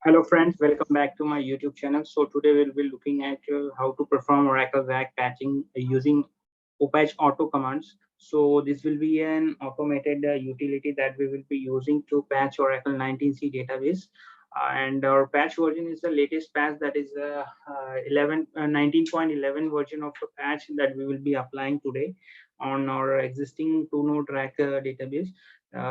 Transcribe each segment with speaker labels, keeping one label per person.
Speaker 1: Hello friends, welcome back to my YouTube channel. So today we'll be looking at how to perform Oracle RAC patching using opatchauto commands. So this will be an automated utility that we will be using to patch Oracle 19c database. And our patch version is the latest patch, that is 19.11 version of the patch that we will be applying today on our existing two-node RAC database.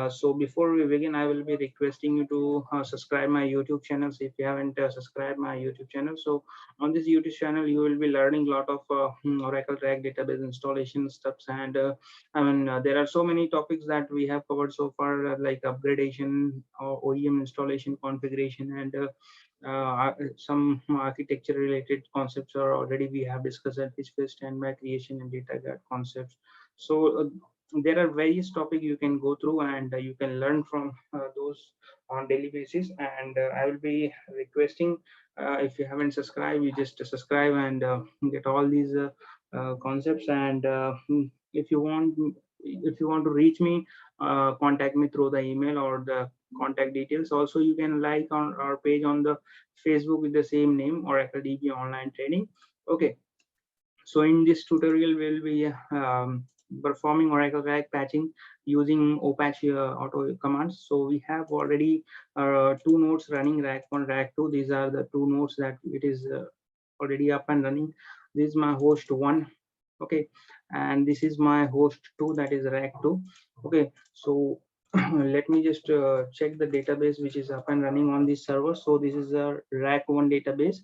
Speaker 1: So before we begin, I will be requesting you to subscribe my YouTube channel if you haven't subscribed my YouTube channel. So on this YouTube channel, you will be learning a lot of Oracle RAC database installation steps, and there are so many topics that we have covered so far, like upgradation, OEM installation configuration, and some architecture related concepts are already we have discussed, at which standby creation and data guard concepts. So there are various topics you can go through, and you can learn from those on daily basis. And I will be requesting, if you haven't subscribed, you just subscribe and get all these concepts. And if you want to reach me, contact me through the email or the contact details. Also, you can like on our page on the Facebook with the same name, Oracle DBA Online Training. Okay, so in this tutorial, we'll be performing Oracle RAC patching using opatchauto commands. So we have already two nodes running, RAC 1, RAC 2. These are the two nodes that it is already up and running. This is my host 1. Okay, and this is my host 2, that is RAC 2. Okay, so let me just check the database which is up and running on this server. So this is a RAC 1 database,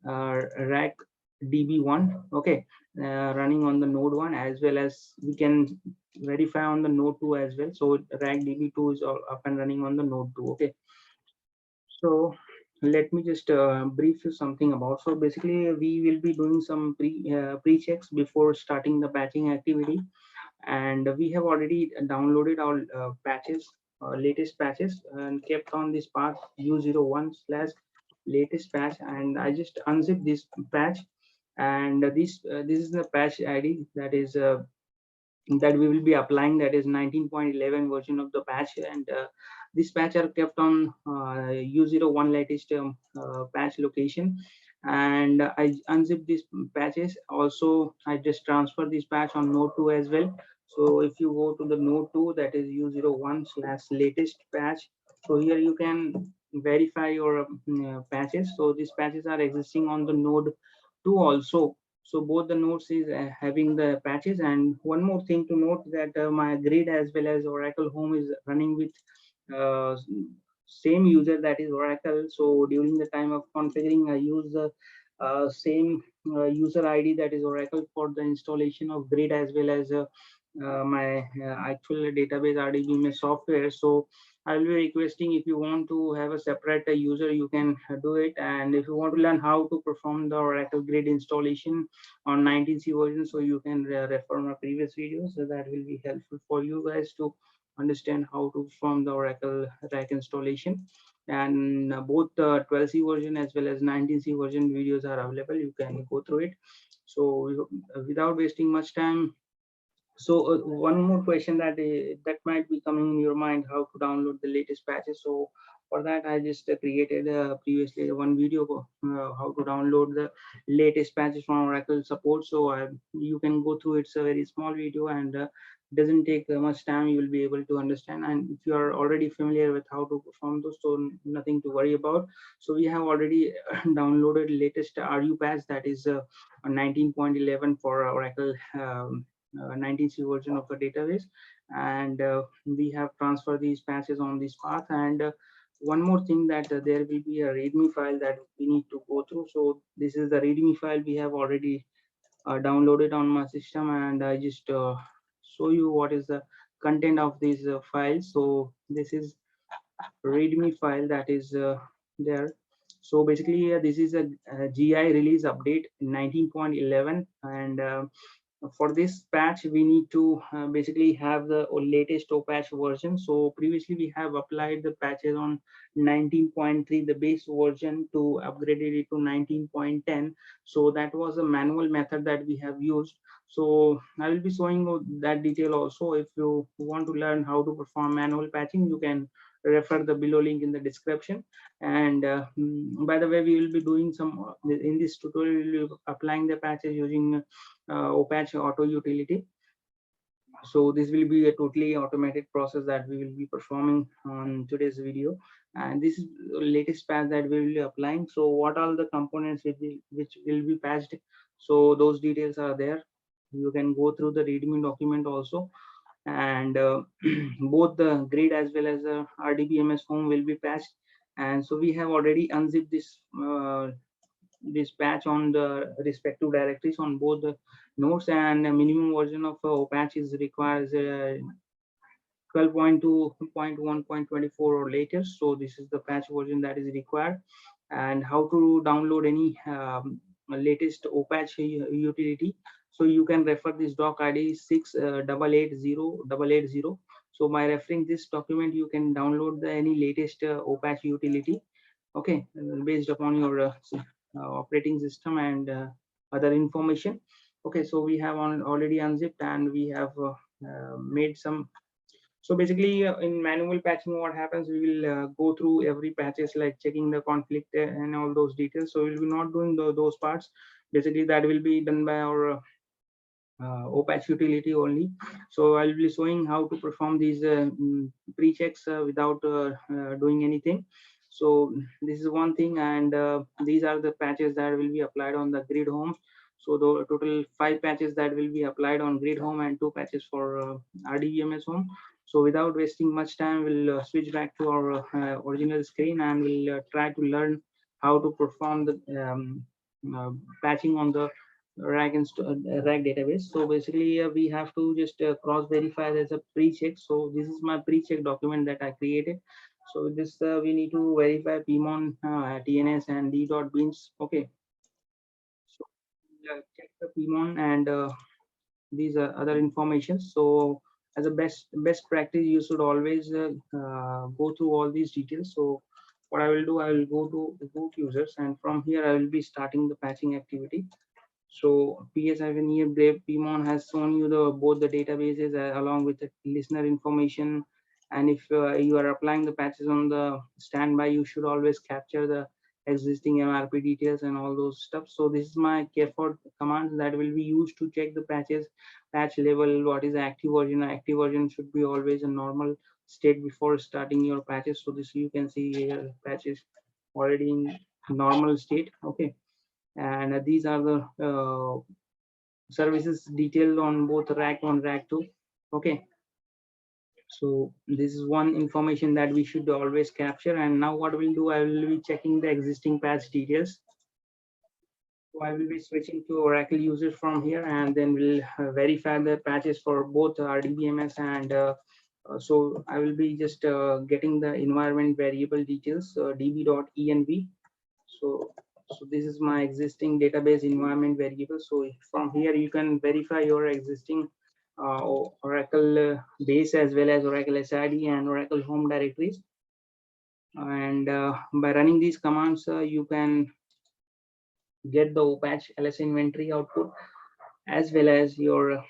Speaker 1: RAC DB1, okay, running on the node 1, as well as we can verify on the node 2 as well. So RAC DB2 is all up and running on the node 2. Okay, so let me just brief you something about. So basically, we will be doing some pre-checks before starting the patching activity, and we have already downloaded our patches, latest patches, and kept on this path u01 slash latest patch. And I just unzip this patch, and this is the patch ID that we will be applying, that is 19.11 version of the patch. And this patch are kept on u01 latest patch location. And I unzip these patches. Also, I just transfer this patch on node 2 as well. So if you go to the node 2, that is u01 slash latest patch, so here you can verify your patches. So these patches are existing on the node 2 also. So both the nodes is having the patches. And one more thing to note, that my grid as well as Oracle Home is running with uh, same user, that is Oracle. So during the time of configuring, I use the same user ID, that is Oracle, for the installation of grid as well as my actual database RDBMS software. So I will be requesting, if you want to have a separate user, you can do it. And if you want to learn how to perform the Oracle Grid installation on 19c version, so you can refer my previous videos. So that will be helpful for you guys to understand how to perform the Oracle RAC installation. And both the 12c version as well as 19c version videos are available. You can go through it. So without wasting much time, so one more question that might be coming in your mind: how to download the latest patches. So for that, I just created previously one video how to download the latest patches from Oracle support. So you can go through. It's a very small video, and doesn't take much time. You will be able to understand. And if you are already familiar with how to perform those, so nothing to worry about. So we have already downloaded latest RU patch, that is 19.11 for Oracle 19c version of the database. And we have transferred these patches on this path. And one more thing, that there will be a readme file that we need to go through. So this is the readme file we have already downloaded on my system, and I just show you what is the content of these files. So this is readme file that is there. So basically, this is a GI release update 19.11. And for this patch, we need to basically have the latest opatch version. So previously we have applied the patches on 19.3, the base version, to upgraded it to 19.10. So that was a manual method that we have used. So I will be showing you that detail also. If you want to learn how to perform manual patching, you can refer the below link in the description. And by the way, we will be doing some in this tutorial, we will be applying the patches using opatchauto utility. So this will be a totally automated process that we will be performing on today's video, and this is the latest patch that we will be applying. So what are the components which will be patched? So those details are there. You can go through the readme document also, and both the grid as well as the rdbms home will be patched. And so we have already unzipped this patch on the respective directories on both the nodes, and a minimum version of patch is requires 12.2.1.24 or later. So this is the patch version that is required. And how to download any latest opatch utility? So you can refer this doc id 6880880. So by referring this document, you can download any latest opatch utility, okay, based upon your operating system and other information. Okay, so we have already unzipped, and we have made some. So basically, in manual patching, what happens, we will go through every patches, like checking the conflict and all those details. So we'll be not doing those parts. Basically, that will be done by our opatch utility only. So I'll be showing how to perform these pre-checks without doing anything. So this is one thing, and these are the patches that will be applied on the grid home. So the total 5 patches that will be applied on grid home and 2 patches for rdbms home. So without wasting much time, we'll switch back to our original screen, and we'll try to learn how to perform the patching on the RAC RAC database. So basically, we have to just cross verify as a pre-check. So this is my pre-check document that I created. So this we need to verify pmon, tns, and d.beans. Okay. So check the pmon and these are other information. So as a best practice, you should always go through all these details. So what I will do, I will go to root users, and from here I will be starting the patching activity. So ps-e brave pmon has shown you the both the databases along with the listener information. And if you are applying the patches on the standby, you should always capture the existing mrp details and all those stuff. So this is my kford command that will be used to check the patches, patch level, what is the active version. Active version should be always a normal state before starting your patches. So this you can see here, patches already in normal state. Okay, and these are the services detailed on both rack 1, rack 2. Okay, so this is one information that we should always capture. And now what we'll do, I will be checking the existing patch details. So I will be switching to Oracle users from here, and then we'll verify the patches for both rdbms and so I will be just getting the environment variable details, db.env. So this is my existing database environment variable. So from here you can verify your existing Oracle base as well as Oracle SID and Oracle home directories. And by running these commands, you can get the opatch ls inventory output as well as your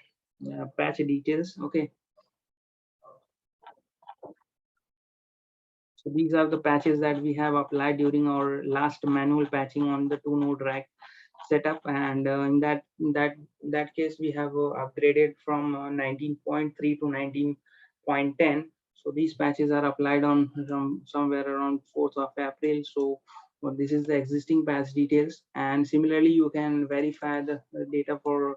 Speaker 1: patch details. Okay. So these are the patches that we have applied during our last manual patching on the 2-node rack setup, and in that case we have upgraded from 19.3 to 19.10. So these patches are applied on somewhere around 4th of April. So this is the existing patch details, and similarly you can verify the data for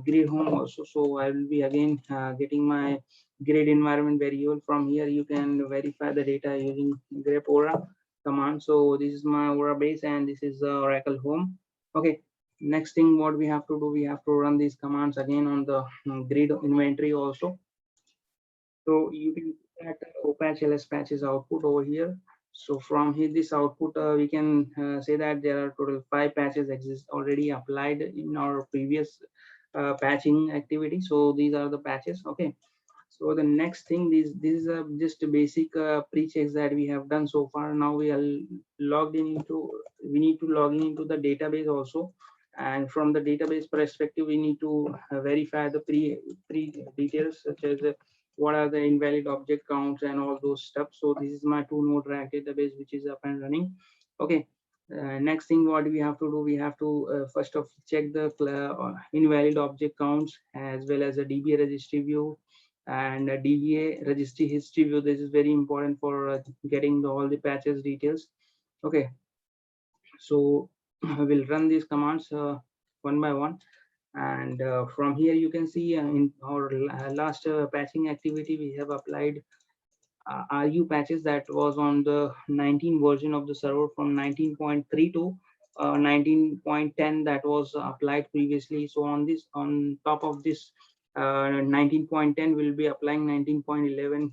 Speaker 1: grid home also. So I will be again getting my grid environment variable. From here you can verify the data using grep ora command. So this is my ora base, and this is Oracle home. Okay, next thing what we have to do, we have to run these commands again on the grid inventory also. So you can see that opatch ls patches output over here. So from here, this output, we can say that there are total 5 patches exist already applied in our previous patching activity. So these are the patches. Okay. So the next thing, this is just a basic pre-checks that we have done so far. Now we are logged in into, we need to log in into the database also. And from the database perspective, we need to verify the pre details such as what are the invalid object counts and all those stuff. So this is my 2 node RAC database which is up and running. Okay. Next thing what we have to do, we have to first of check the invalid object counts as well as a DBA registry view and a DBA registry history view. This is very important for getting all the patches details. Okay, so I will run these commands one by one, and from here you can see in our last patching activity we have applied RU patches that was on the 19 version of the server from 19.3 to 19.10 that was applied previously. So on top of this 19.10 we'll be applying 19.11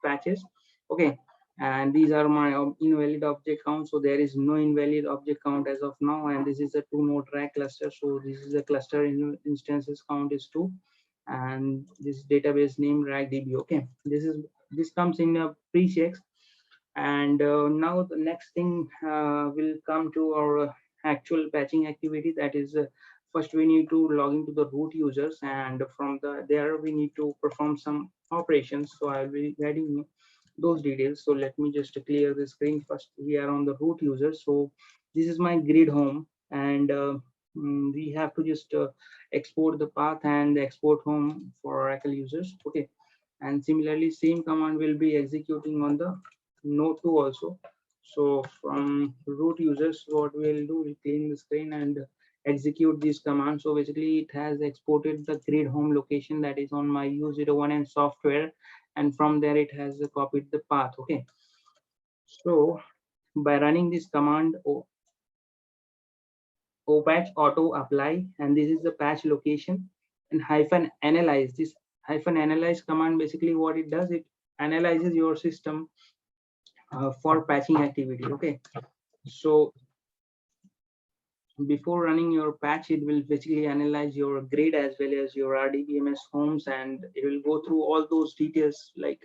Speaker 1: patches. Okay, and these are my invalid object count. So there is no invalid object count as of now, and this is a 2 node RAC cluster. So this is a cluster instances count is 2, and this database name RACDB. Okay, this comes in a Prechecks. And now the next thing will come to our actual patching activity. That is, first we need to log into the root users, and from there we need to perform some operations. So I'll be guiding those details. So let me just clear the screen first. We are on the root user. So this is my grid home, and we have to just export the path and export home for Oracle users. Okay, and similarly same command will be executing on the node 2 also. So from root users, what we'll do, we clean the screen and execute this command. So basically it has exported the grid home location that is on my U01 and software, and from there it has copied the path. Okay, so by running this command opatchautoapply, and this is the patch location, and hyphen analyze. This hyphen analyze command, basically what it does, it analyzes your system for patching activity. Okay, so before running your patch, it will basically analyze your grid as well as your RDBMS homes, and it will go through all those details like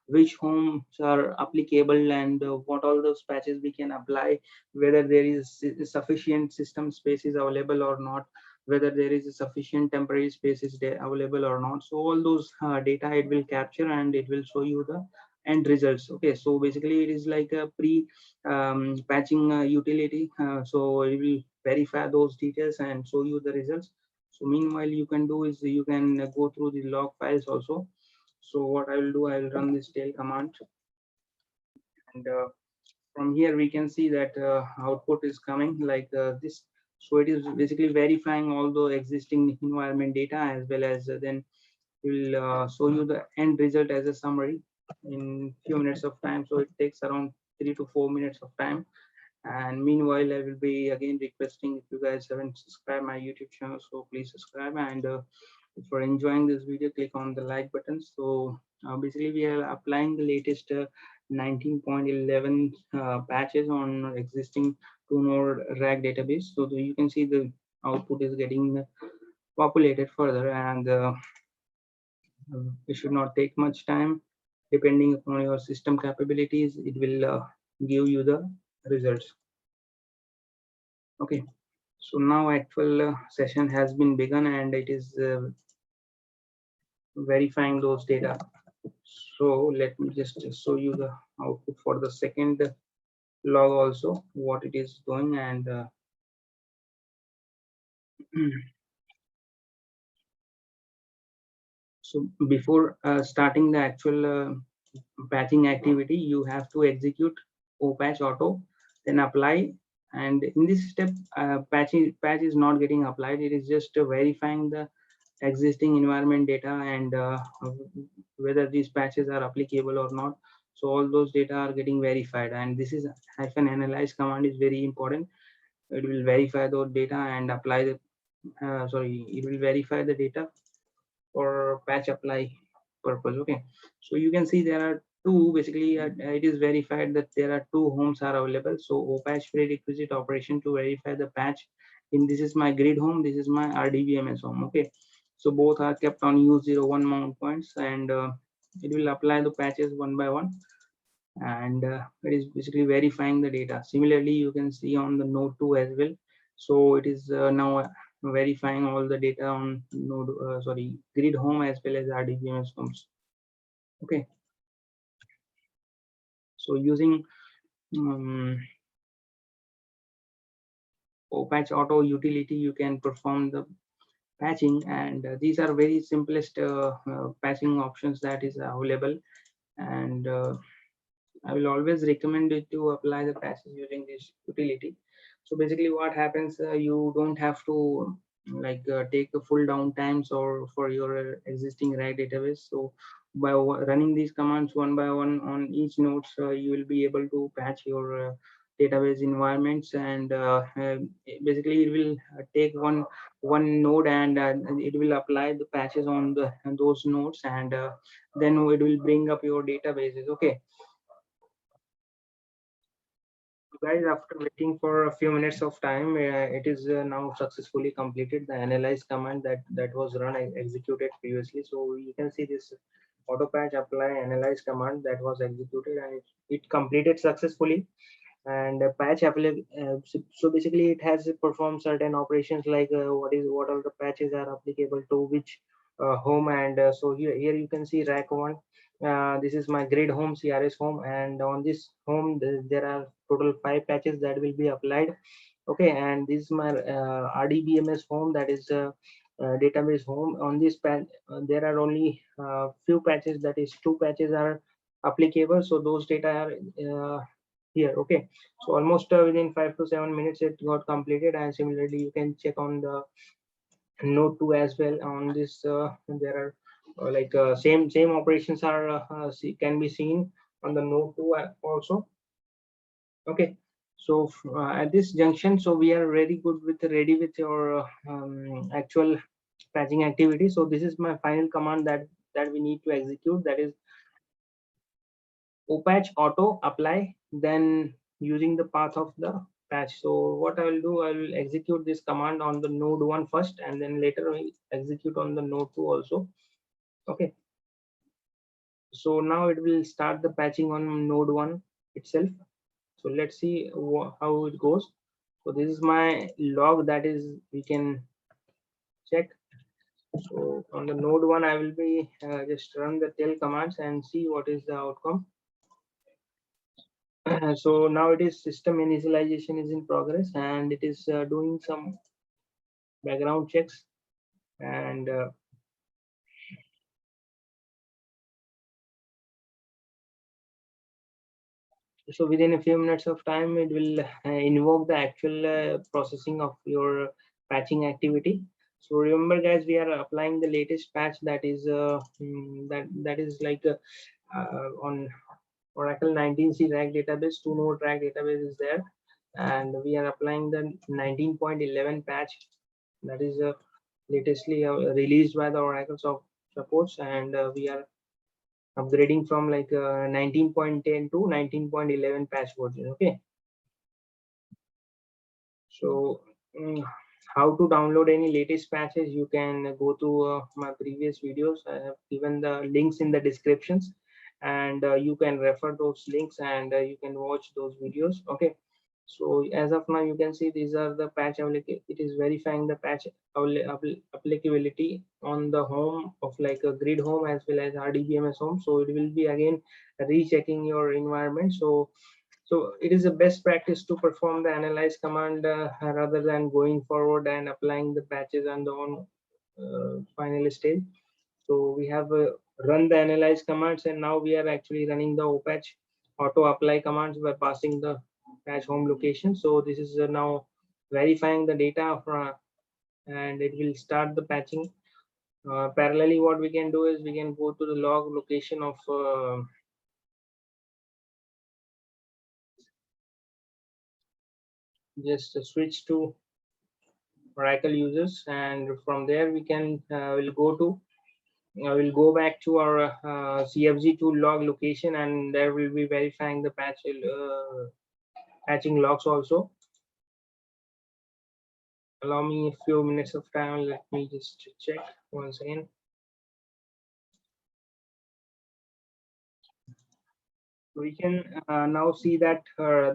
Speaker 1: which homes are applicable and what all those patches we can apply, whether there is sufficient system spaces available or not, whether there is a sufficient temporary spaces available or not. So all those data it will capture, and it will show you the end results. Okay, so basically it is like a patching utility. So it will verify those details and show you the results. So meanwhile you can do is you can go through the log files also. So what I will do, I will run this tail command, and from here we can see that output is coming like this. So it is basically verifying all the existing environment data, as well as then will show you the end result as a summary in few minutes of time. So it takes around 3 to 4 minutes of time. And meanwhile, I will be again requesting, if you guys haven't subscribed my YouTube channel, so please subscribe. And if you're enjoying this video, click on the like button. So basically we are applying the latest 19.11 patches on existing 2 node RAC database. So you can see the output is getting populated further, and it should not take much time. Depending upon your system capabilities, it will give you the results. Okay, so now actual session has been begun, and it is verifying those data. So let me just show you the output for the second log also, what it is doing. And so before starting the actual patching activity, you have to execute opatchauto, then apply. And in this step, patch is not getting applied. It is just verifying the existing environment data and whether these patches are applicable or not. So all those data are getting verified, and this is hyphen analyze command is very important. It will verify those data and apply the it will verify the data for patch apply purpose. Okay, so you can see there are two, basically it is verified that there are 2 homes are available. So opatch prerequisite operation to verify the patch. In this is my grid home, this is my RDBMS home. Okay, so both are kept on U01 mount points, and it will apply the patches one by one, and it is basically verifying the data. Similarly, you can see on the node 2 as well. So it is now verifying all the data on node grid home as well as RDBMS homes. Okay, so using opatchauto utility, you can perform the patching, and these are very simplest patching options that is available. And I will always recommend you to apply the patches using this utility. So basically what happens, you don't have to take a full downtimes or for your existing RAC database. So by running these commands one by one on each nodes, you will be able to patch your database environments. And basically it will take one node, and it will apply the patches on those nodes, and then it will bring up your databases. Okay, guys, after waiting for a few minutes of time, it is now successfully completed the analyze command that was run executed previously. So you can see this auto patch apply analyze command that was executed, and it completed successfully. And patch apply, so basically it has performed certain operations like what all the patches are applicable to which home. And so here you can see rack 1. This is my grid home, CRS home, and on this home there are total 5 patches that will be applied. Okay, and this is my RDBMS home, that is database home. On this patch there are only few patches, that is 2 patches are applicable, so those data are here. Okay, so almost within 5 to 7 minutes it got completed. And similarly you can check on the node 2 as well. On this there are same operations are can be seen on the node 2 also. Okay, so at this junction, so we are ready with your actual patching activity. So this is my final command that we need to execute, that is opatchautoapply, then using the path of the patch. So what I will do, I will execute this command on the node 1 first, and then later I execute on the node 2 also. Okay, so now it will start the patching on node 1 itself. So let's see how it goes. So this is my log, that is we can check. So on the node 1 I will be just run the tail commands and see what is the outcome. So now it is system initialization is in progress, and it is doing some background checks. And so within a few minutes of time it will invoke the actual processing of your patching activity. So remember guys, we are applying the latest patch, that is that is on Oracle 19c RAC database. 2 node RAC database is there, and we are applying the 19.11 patch, that is latestly released by the Oracle supports. And we are upgrading from 19.10 to 19.11 patch version. Okay, so how to download any latest patches, you can go to my previous videos. I have given the links in the descriptions, and you can refer those links, and you can watch those videos. Okay, so as of now you can see these are the patch it is verifying the patch applicability on the home of like a grid home as well as RDBMS home. So it will be again rechecking your environment. So it is a best practice to perform the analyze command rather than going forward and applying the patches on the final stage. So we have run the analyze commands, and now we are actually running the opatch auto apply commands by passing the patch home location. So this is now verifying the data and it will start the patching. Parallelly, what we can do is we can go to the log location of just switch to Oracle users, and from there we can we'll go back to our CFG2 log location, and there will be verifying the patching logs also. Allow me a few minutes of time. Let me just check once again. We can now see that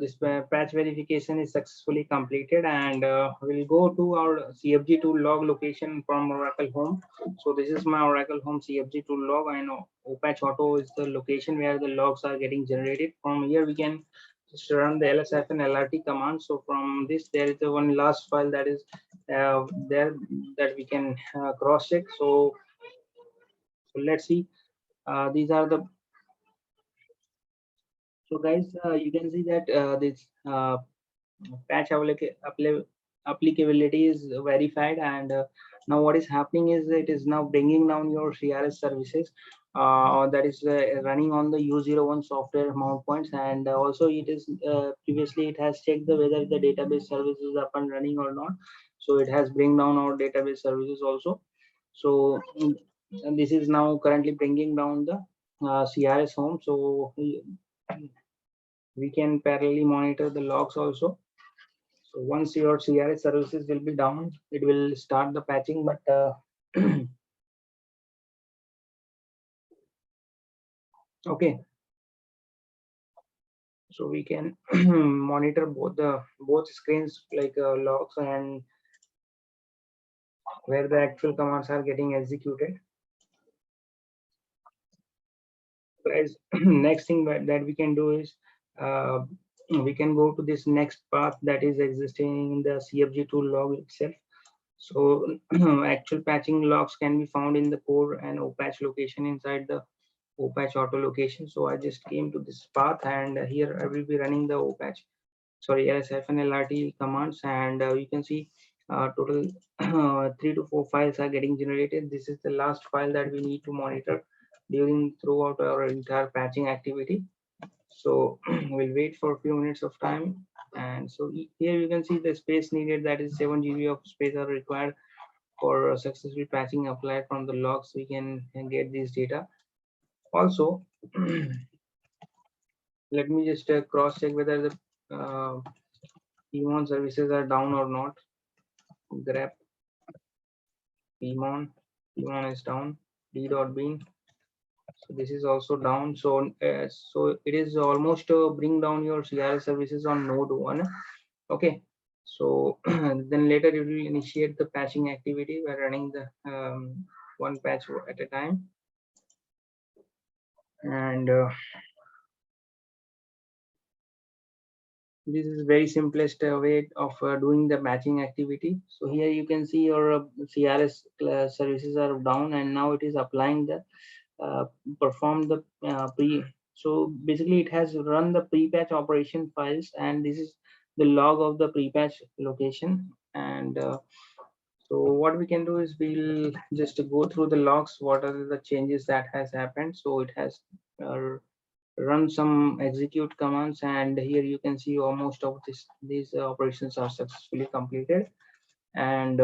Speaker 1: this patch verification is successfully completed, and we'll go to our CFG tool log location from Oracle Home. So this is my Oracle Home CFG tool log. I know opatchauto is the location where the logs are getting generated. From here we can just run the lsf and lrt command. So from this there is the one last file that is there that we can cross check. So let's see. These are the, so guys, you can see that this patch applicability is verified, and now what is happening is it is now bringing down your CRS services that is running on the U01 software mount points, and also it is previously it has checked the whether the database service is up and running or not. So it has bring down our database services also. So and this is now currently bringing down the CRS home. So we can parallelly monitor the logs also. So once your CRS services will be down, it will start the patching. But okay, so we can monitor both screens, like logs and where the actual commands are getting executed. Guys, next thing that we can do is we can go to this next path that is existing in the CFG tool log itself. So actual patching logs can be found in the core and opatch location inside the opatchauto location. So I just came to this path, and here I will be running the lsf and lrt commands, and you can see total 3 to 4 files are getting generated. This is the last file that we need to monitor throughout our entire patching activity. So we'll wait for a few minutes of time. And so here you can see the space needed, that is 7 GB of space are required for successful patching applied from the logs. We can get this data. Also, let me just cross check whether the pmon services are down or not. Grep pmon is down. d.bean, so this is also down. So so it is almost bring down your CRS services on node 1. Okay, so then later it will initiate the patching activity by running the one patch at a time. And this is very simplest way of doing the batching activity. So here you can see your CRS services are down, and now it is applying the perform the pre. So basically it has run the pre-patch operation files, and this is the log of the pre-patch location. And so what we can do is we'll just go through the logs, what are the changes that has happened. So it has run some execute commands, and here you can see almost of these operations are successfully completed. And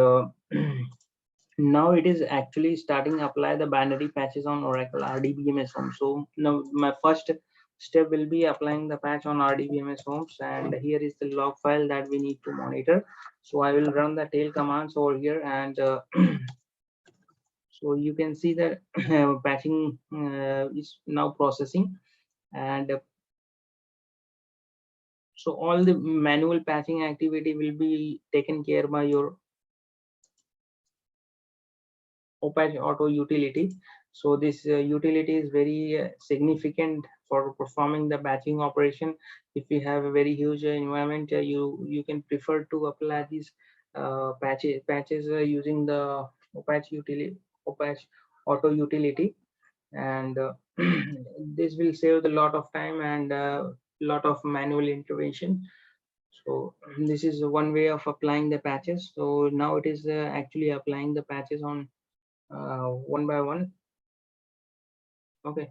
Speaker 1: now it is actually starting to apply the binary patches on Oracle RDBMS home. So now my first step will be applying the patch on RDBMS homes, and here is the log file that we need to monitor. So I will run the tail commands over here, and so you can see that patching is now processing. And so all the manual patching activity will be taken care by your opatchauto utility. So this utility is very significant for performing the batching operation. If you have a very huge environment, you can prefer to apply these patches using the opatchauto utility, and this will save a lot of time and a lot of manual intervention. So this is one way of applying the patches. So now it is actually applying the patches on one by one. Okay.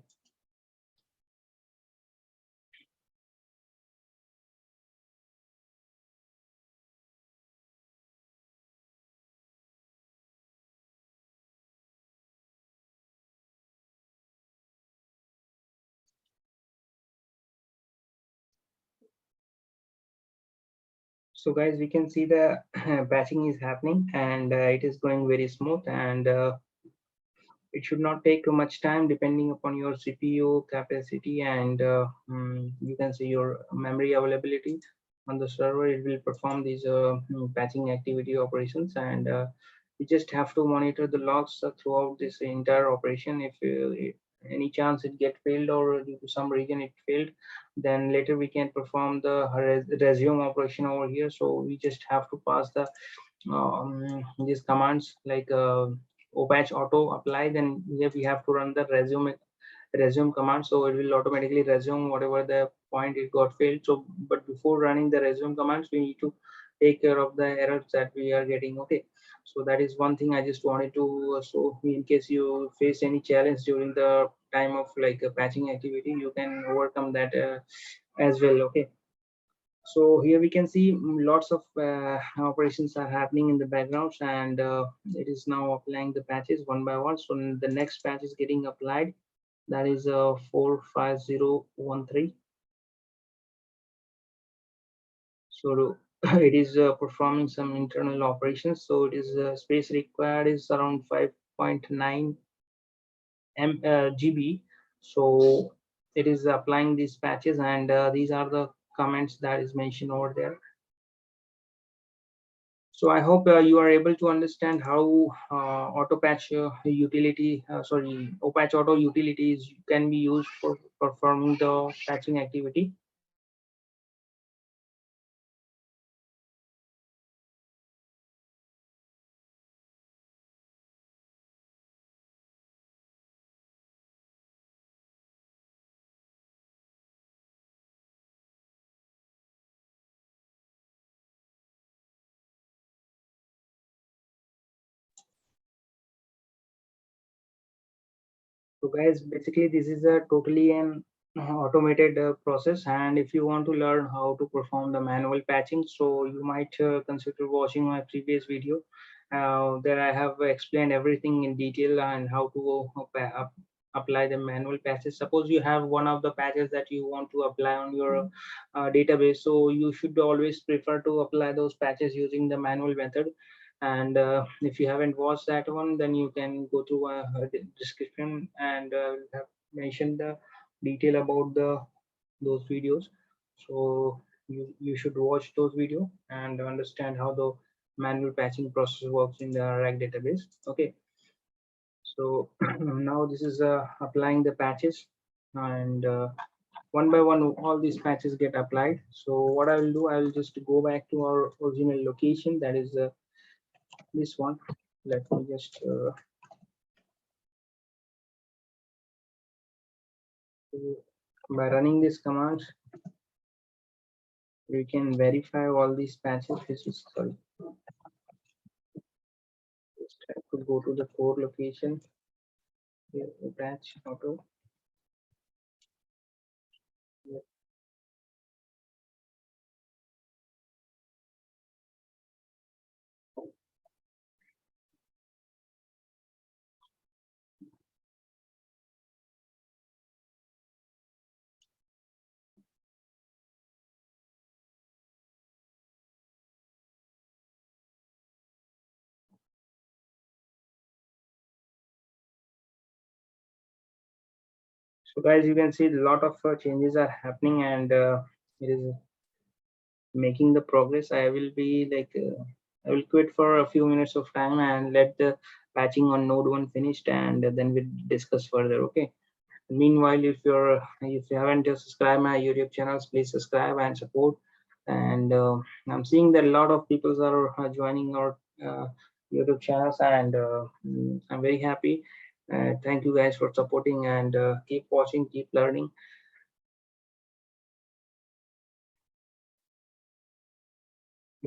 Speaker 1: So guys, we can see the patching is happening, and it is going very smooth, and it should not take too much time depending upon your CPU capacity and you can see your memory availability on the server. It will perform these patching activity operations, and you just have to monitor the logs throughout this entire operation. If any chance it get failed or due to some reason it failed, then later we can perform the resume operation over here. So we just have to pass the these commands like opatchautoapply. Then here we have to run the resume command, so it will automatically resume whatever the point it got failed. So but before running the resume commands, we need to take care of the errors that we are getting. Okay, so that is one thing I just wanted to so in case you face any challenge during the time of like a patching activity, you can overcome that as well. Okay, so here we can see lots of operations are happening in the backgrounds, and it is now applying the patches one by one. So the next patch is getting applied, that is 45013. So it is performing some internal operations. So it is space required is around 5.9 GB. So it is applying these patches, and these are the comments that is mentioned over there. So I hope you are able to understand how autopatch utility, opatchauto utilities can be used for performing the patching activity. So guys, basically this is a totally an automated process, and if you want to learn how to perform the manual patching, so you might consider watching my previous video. There I have explained everything in detail and how to apply the manual patches. Suppose you have one of the patches that you want to apply on your database, so you should always prefer to apply those patches using the manual method. And if you haven't watched that one, then you can go to description, and have mentioned the detail about those videos. So you should watch those videos and understand how the manual patching process works in the RAC database. Okay, so now this is applying the patches, and one by one all these patches get applied. So what I will do, I will just go back to our original location, that is this one. Let me just by running this command, we can verify all these patches. This is sorry, just have to go to the core location here, patch auto. So guys, you can see a lot of changes are happening, and it is making the progress. I will be like I will quit for a few minutes of time and let the patching on node 1 finished, and then we'll discuss further. Okay, meanwhile, if you haven't just subscribed my YouTube channels, please subscribe and support. And I'm seeing that a lot of people are joining our YouTube channels, and I'm very happy. Thank you guys for supporting, and keep watching, keep learning.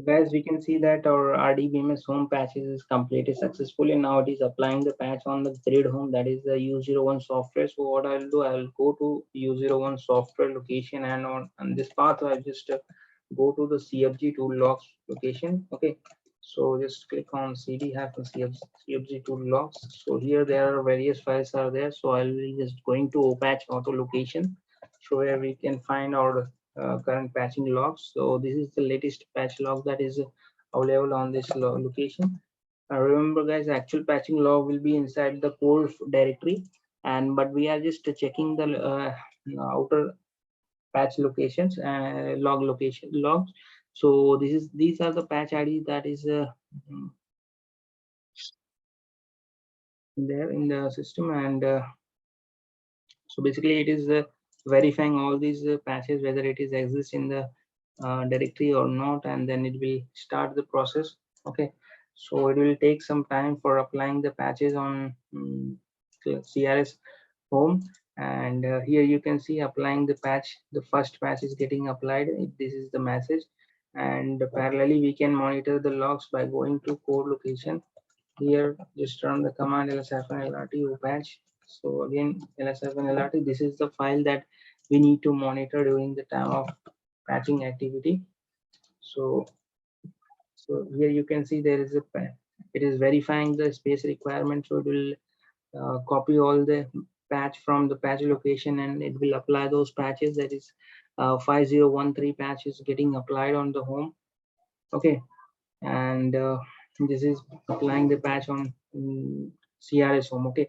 Speaker 1: Guys, we can see that our RDBMS home patches is completed successfully. Now it is applying the patch on the grid home, that is the U01 software. So what I'll do, I'll go to U01 software location, and on this path, I'll just go to the CFG tool logs location. Okay, so just click on CD hyphen CFG tool logs. So here there are various files are there. So I'll be just going to opatchauto location, so where we can find our current patching logs. So this is the latest patch log that is available on this location. Remember guys, actual patching log will be inside the core directory, and but we are just checking the outer patch locations and logs. So these are the patch IDs that is there in the system, and so basically it is verifying all these patches whether it is exists in the directory or not, and then it will start the process. Okay, so it will take some time for applying the patches on CRS home, and here you can see applying the patch. The first patch is getting applied. This is the message, and parallelly we can monitor the logs by going to code location. Here just run the command ls-lrt opatch. So again ls-lrt, this is the file that we need to monitor during the time of patching activity. So here you can see there is a it is verifying the space requirement, so it will copy all the patch from the patch location and it will apply those patches. That is 5013 patch is getting applied on the home. Okay, and this is applying the patch on CRS home. Okay,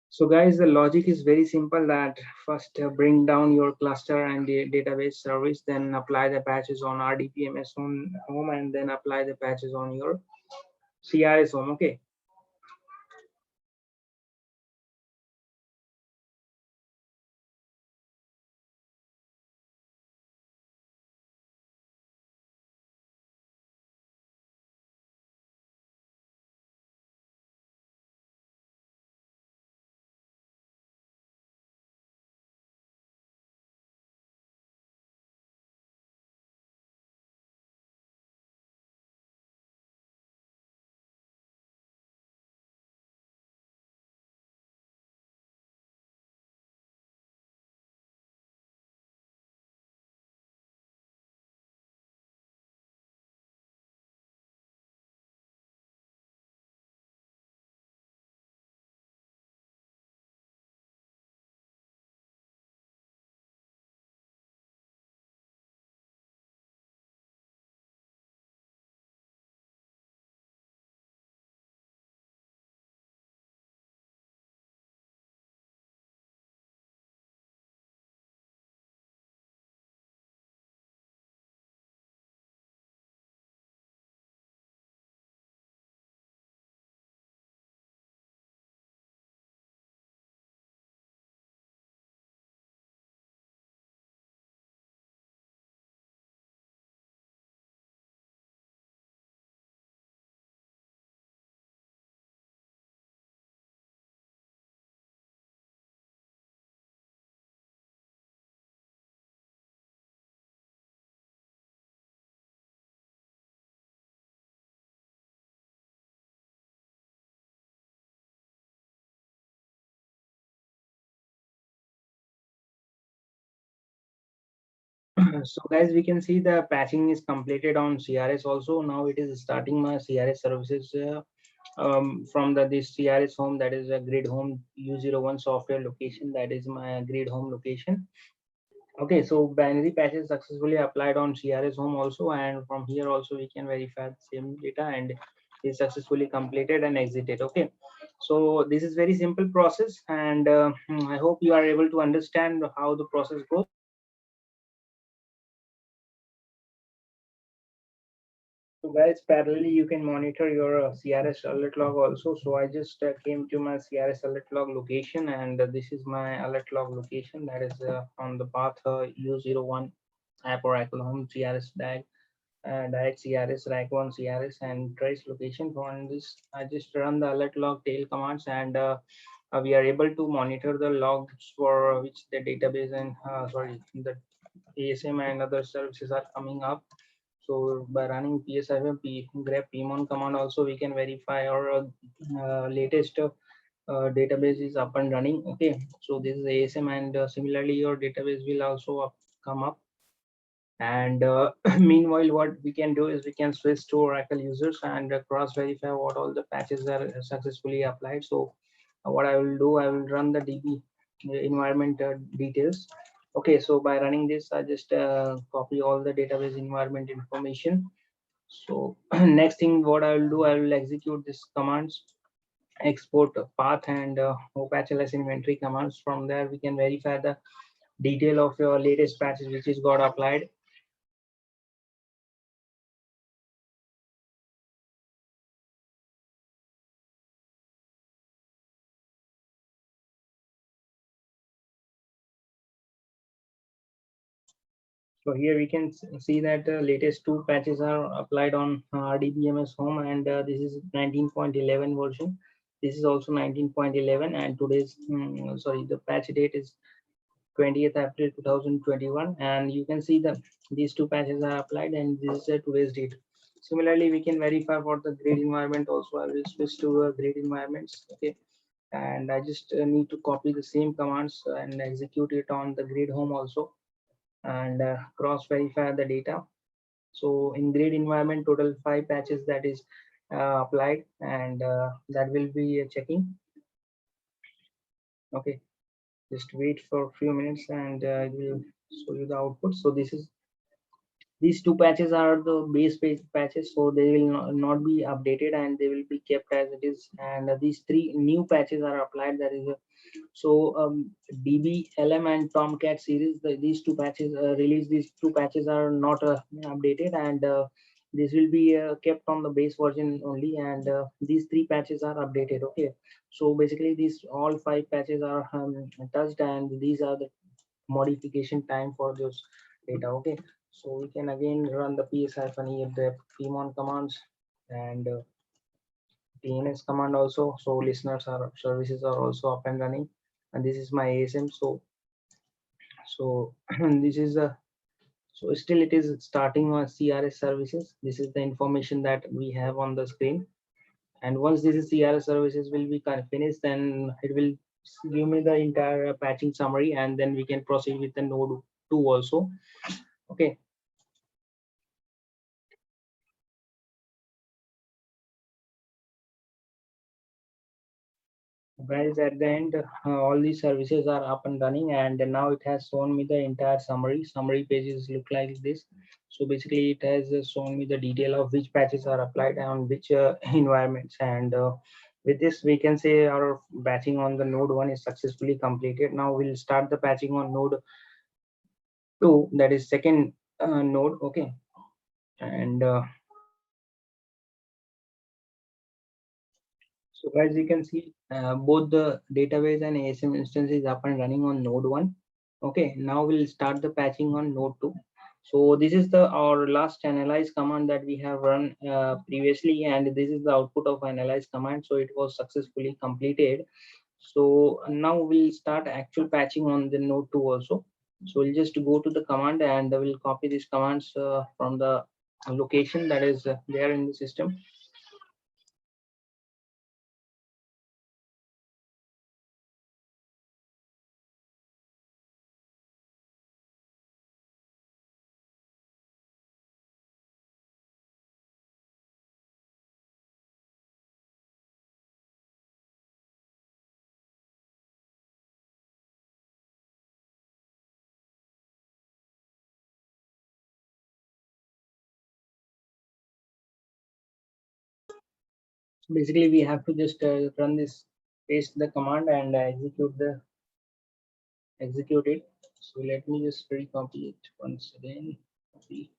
Speaker 1: so guys, the logic is very simple, that first bring down your cluster and the database service, then apply the patches on RDPMS on home, and then apply the patches on your CRS home. Okay. So guys, we can see the patching is completed on CRS also. Now it is starting my CRS services from this CRS home, that is a grid home U01 software location. That is my grid home location. Okay, so binary patches successfully applied on CRS home also, and from here also we can verify the same data, and is successfully completed and exited. Okay, so this is very simple process, and I hope you are able to understand how the process goes. So guys, parallelly you can monitor your CRS alert log also. So I just came to my CRS alert log location, and this is my alert log location, that is on the path U01 app Oracle home CRS DAG, direct CRS, RAC1 CRS, and trace location. On this, I just run the alert log tail commands, and we are able to monitor the logs for which the database and the ASM and other services are coming up. So by running PSIFM grep pmon command also, we can verify our latest database is up and running. Okay, so this is ASM, and similarly your database will also come up. And meanwhile, what we can do is we can switch to Oracle users and cross verify what all the patches are successfully applied. So what I will do, I will run the DB environment details. Okay, so by running this, I just copy all the database environment information, So next thing what I will do, I will execute this commands, export path and opatchauto inventory commands. From there we can verify the detail of your latest patches which is got applied. So here we can see that the latest two patches are applied on RDBMS home, and this is 19.11 version. This is also 19.11, and today's sorry, the patch date is 20th April 2021, and you can see that these two patches are applied, and this is today's date. Similarly, we can verify for the grid environment also. I will switch to grid environments. Okay, and I just need to copy the same commands and execute it on the grid home also, and cross verify the data. So in grid environment, total 5 patches that is applied, and that will be checking. Okay, just wait for a few minutes and it will show you the output. So this is, these two patches are the base page patches, so they will not be updated and they will be kept as it is. And these three new patches are applied. That is DBLM and Tomcat series. These two patches released. These two patches are not updated, and this will be kept on the base version only. And these three patches are updated. Okay, so basically these all 5 patches are touched, and these are the modification time for those data. Okay, so we can again run the ps-e the pmon commands and TNS command also. So listeners are services are also up and running, and this is my ASM. So this is a, so still it is starting on CRS services. This is the information that we have on the screen, and once this is CRS services will be kind of finished, then it will give me the entire patching summary, and then we can proceed with the node 2 also. Okay, guys, at the end all these services are up and running, and now it has shown me the entire summary pages look like this. So basically it has shown me the detail of which patches are applied on which environments, and with this we can say our patching on the node 1 is successfully completed. Now we'll start the patching on node 2, that is second node. Okay, and so guys, you can see both the database and ASM instance is up and running on node 1. Okay, now we'll start the patching on node 2. So this is the our last analyze command that we have run previously, and this is the output of analyze command. So it was successfully completed. So now we'll start actual patching on the node 2 also. So we'll just go to the command, and we'll copy these commands from the location that is there in the system. Basically we have to just run this, paste the command and execute it. So let me just recopy it once again. Copy.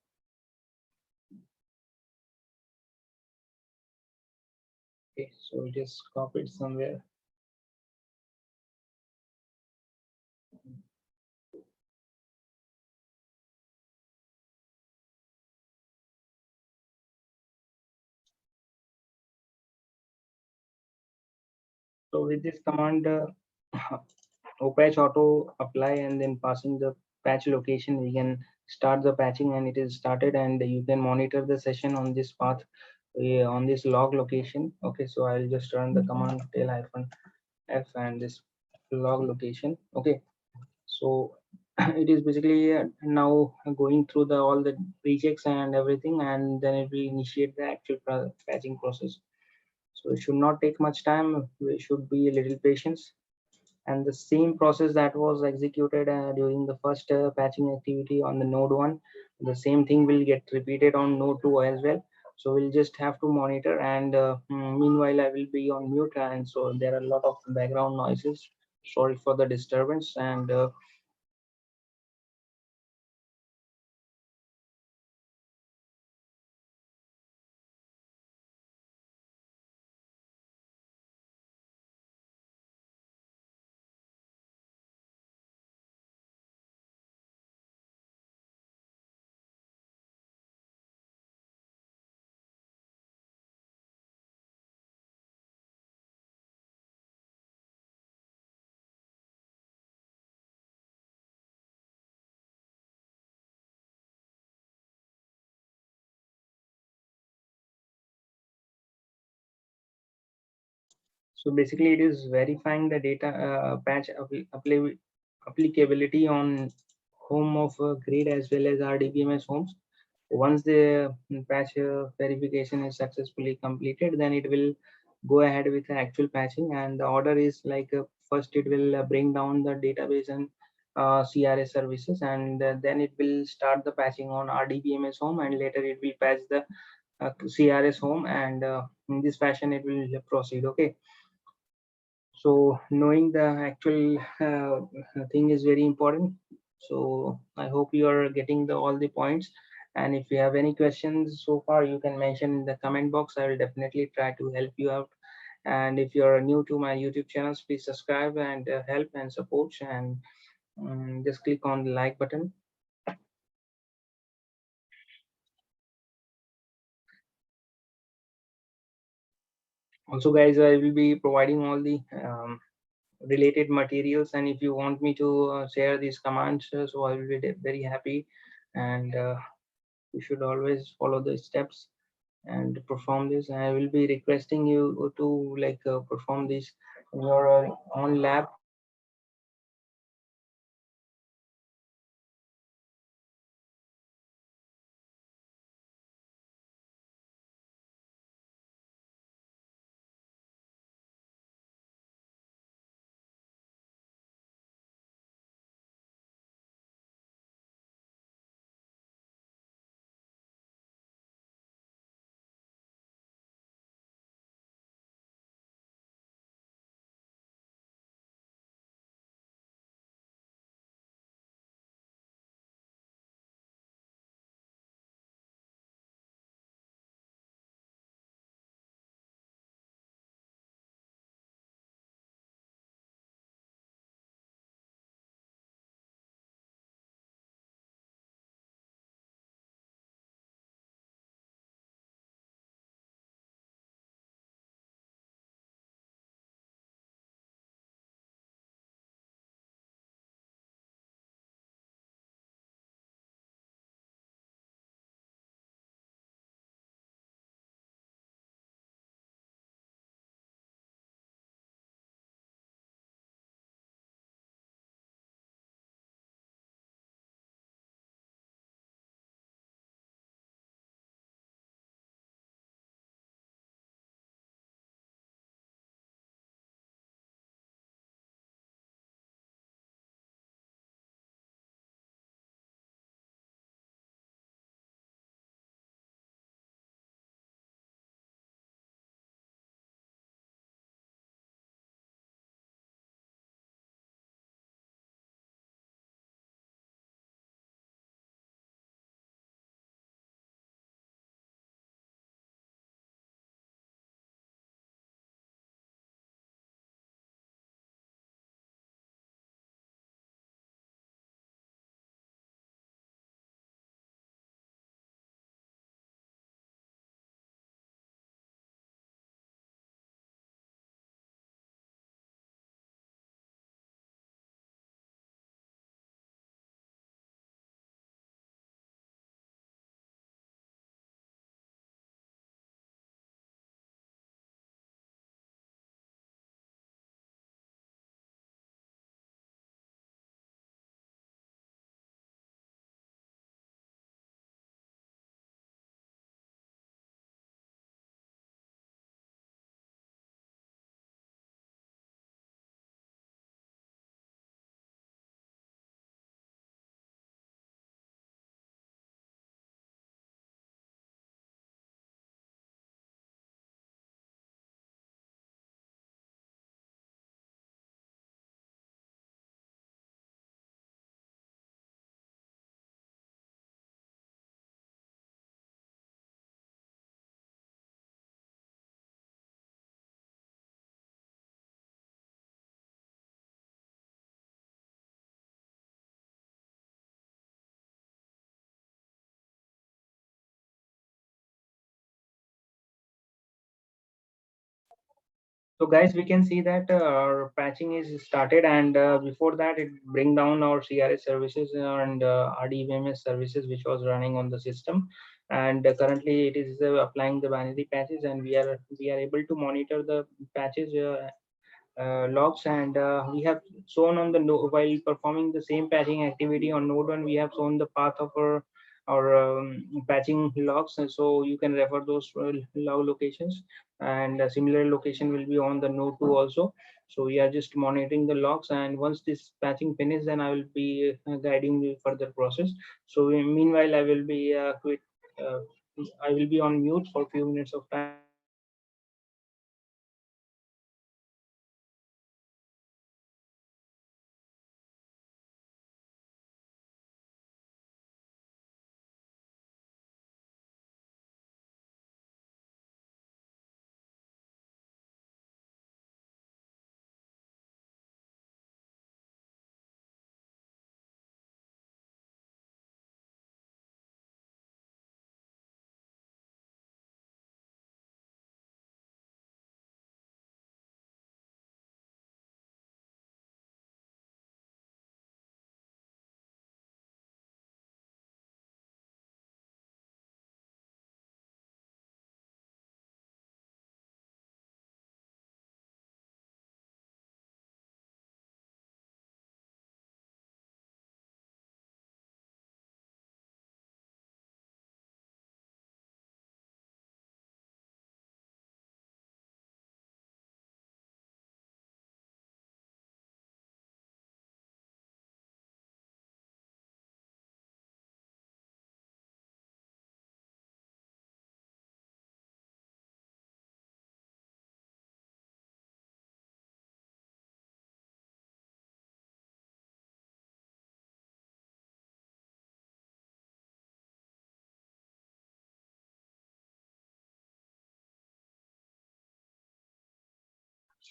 Speaker 1: Okay, so we just copy it somewhere. So with this command opatchautoapply and then passing the patch location, we can start the patching, and it is started, and you can monitor the session on this path on this log location. Okay, so I'll just run the command tail-f and this log location. Okay, so it is basically now going through the all the prechecks and everything, and then it will initiate the actual patching process. So it should not take much time. We should be a little patience, and the same process that was executed during the first patching activity on the node 1, the same thing will get repeated on node 2 as well. So we'll just have to monitor, and meanwhile I will be on mute, and so there are a lot of background noises. Sorry for the disturbance. And so basically it is verifying the data patch applicability on home of grid as well as RDBMS homes. Once the patch verification is successfully completed, then it will go ahead with the actual patching. And the order is like, first it will bring down the database and CRS services, and then it will start the patching on RDBMS home, and later it will patch the CRS home, and in this fashion it will proceed. Okay. So knowing the actual thing is very important. So I hope you are getting all the points. And if you have any questions so far, you can mention in the comment box. I will definitely try to help you out. And if you are new to my YouTube channels, please subscribe and help and support, and just click on the like button. Also, guys, I will be providing all the related materials, and if you want me to share these commands, so I will be very happy. And you should always follow the steps and perform this. I will be requesting you to like perform this in your own lab. So guys, we can see that our patching is started, and before that it bring down our CRS services and RDBMS services which was running on the system. And currently it is applying the binary patches, and we are able to monitor the patches logs, and we have shown on the node while performing the same patching activity on node 1, we have shown the path of our patching logs, and so you can refer those log locations, and a similar location will be on the node 2 also. So we are just monitoring the logs, and once this patching finishes, then I will be guiding the further process. So meanwhile I will be uh, I will be on mute for a few minutes of time, and I will be guiding the further process. So we can see that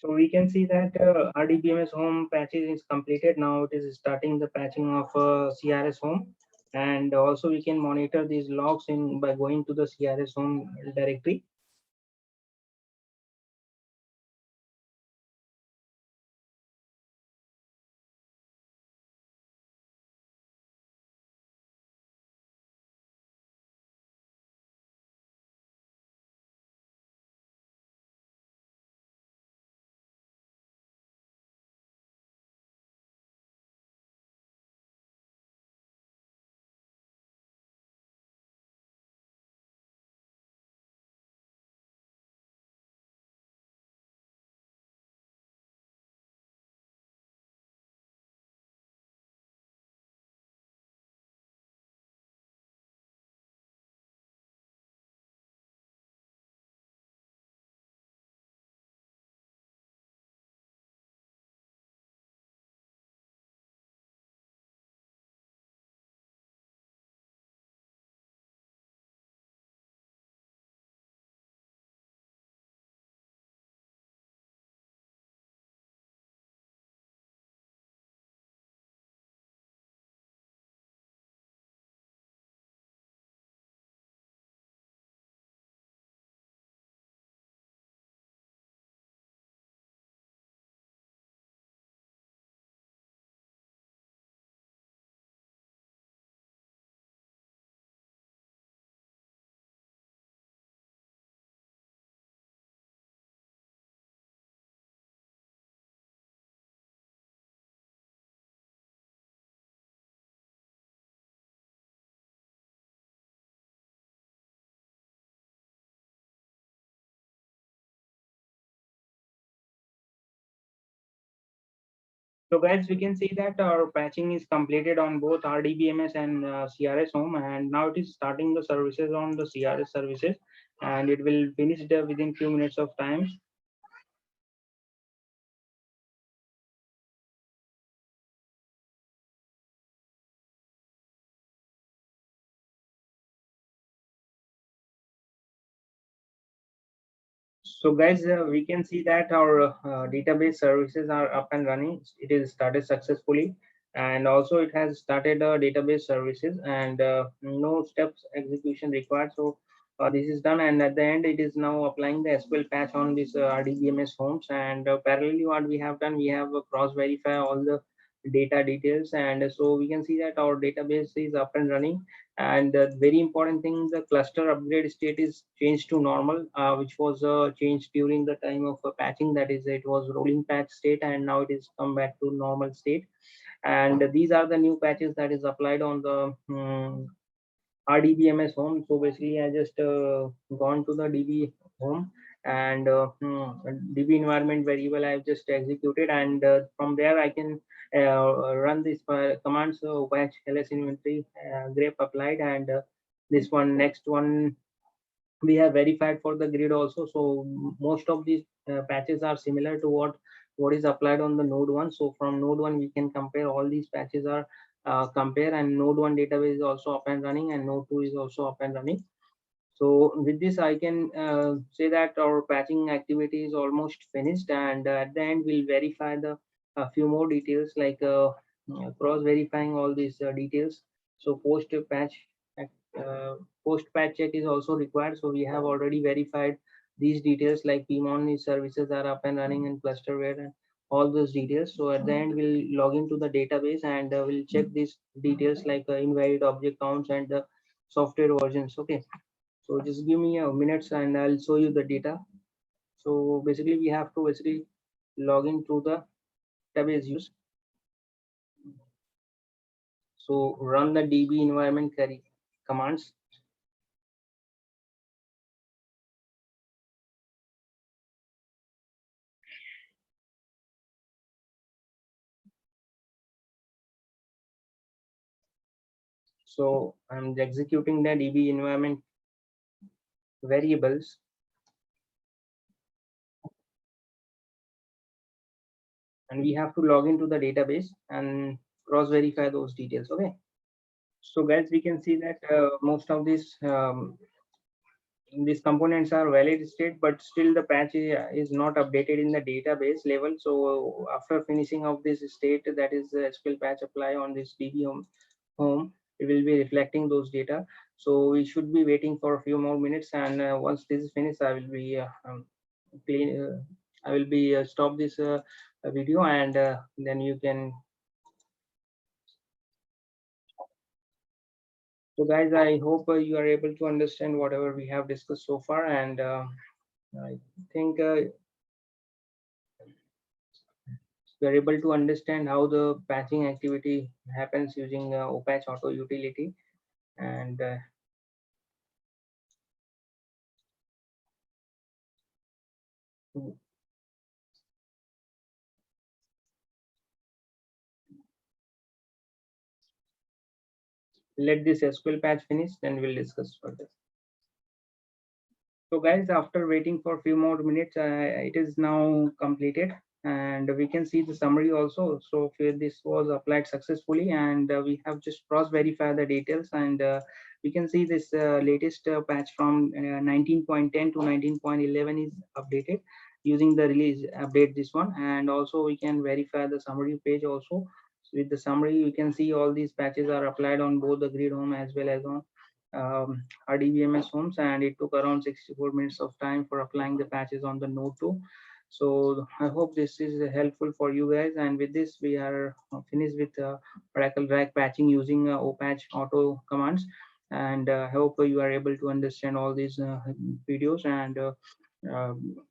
Speaker 1: So we can see that RDBMS home patches is completed. Now it is starting the patching of CRS home, and also we can monitor these logs in by going to the CRS home directory. So guys, we can see that our patching is completed on both RDBMS and CRS home, and now it is starting the services on the CRS services, and it will finish within few minutes of time. So guys, we can see that our database services are up and running. It is started successfully, and also it has started database services, and no steps execution required. So this is done, and at the end it is now applying the SQL patch on this RDBMS homes. And parallelly, what we have done, we have cross verify all the data details, and so we can see that our database is up and running. And very important thing, the cluster upgrade state is changed to normal, which was changed during the time of patching. That is, it was rolling patch state, and now it is come back to normal state. And these are the new patches that is applied on the RDBMS home. So basically, I just gone to the DB home, and DB environment variable I've just executed, and from there I can run this commands. So patch ls inventory grep applied, and this one next one we have verified for the grid also. So most of these patches are similar to what is applied on the node 1. So from node 1 we can compare all these patches are compare, and node 1 database is also up and running, and node 2 is also up and running. So with this I can say that our patching activity is almost finished, and at the end we'll verify the a few more details, like cross verifying all these details. So uh, post patch check is also required. So we have already verified these details, like pmon services are up and running, and clusterware and all those details. So at the end we'll log into the database, and we'll check these details, like invalid object counts and the software versions. Okay, so just give me a minute and I'll show you the data. So basically we have to basically log into the database use. So run the DB environment carry commands. So I'm executing the DB environment variables, and we have to log into the database and cross verify those details. Okay, so guys, we can see that most of these components are valid state, but still the patch is not updated in the database level. So after finishing of this state, that is the SQL patch apply on this DB home, it will be reflecting those data. So we should be waiting for a few more minutes, and once this is finished, I will be clean. I will be stop this video, and then you can. So guys, I hope you are able to understand whatever we have discussed so far, and I think we are able to understand how the patching activity happens using opatchauto utility. And let this SQL patch finish, then we'll discuss further. So guys, after waiting for a few more minutes, it is now completed, and we can see the summary also. So this was applied successfully, and we have just cross verified the details, and we can see this latest patch from 19.10 to 19.11 is updated using the release update, this one. And also we can verify the summary page also. So with the summary, you can see all these patches are applied on both the grid home as well as on RDBMS homes, and it took around 64 minutes of time for applying the patches on the node 2. So I hope this is helpful for you guys, and with this we are finished with Oracle RAC patching using opatchauto commands. And I hope you are able to understand all these videos. And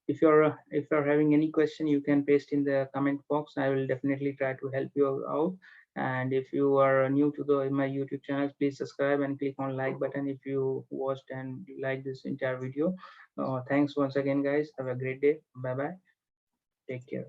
Speaker 1: if you're having any question, you can paste in the comment box. I will definitely try to help you out. And if you are new to my YouTube channel, please subscribe and click on like button if you watched and like this entire video. Thanks once again, guys. Have a great day. Bye bye. Take care.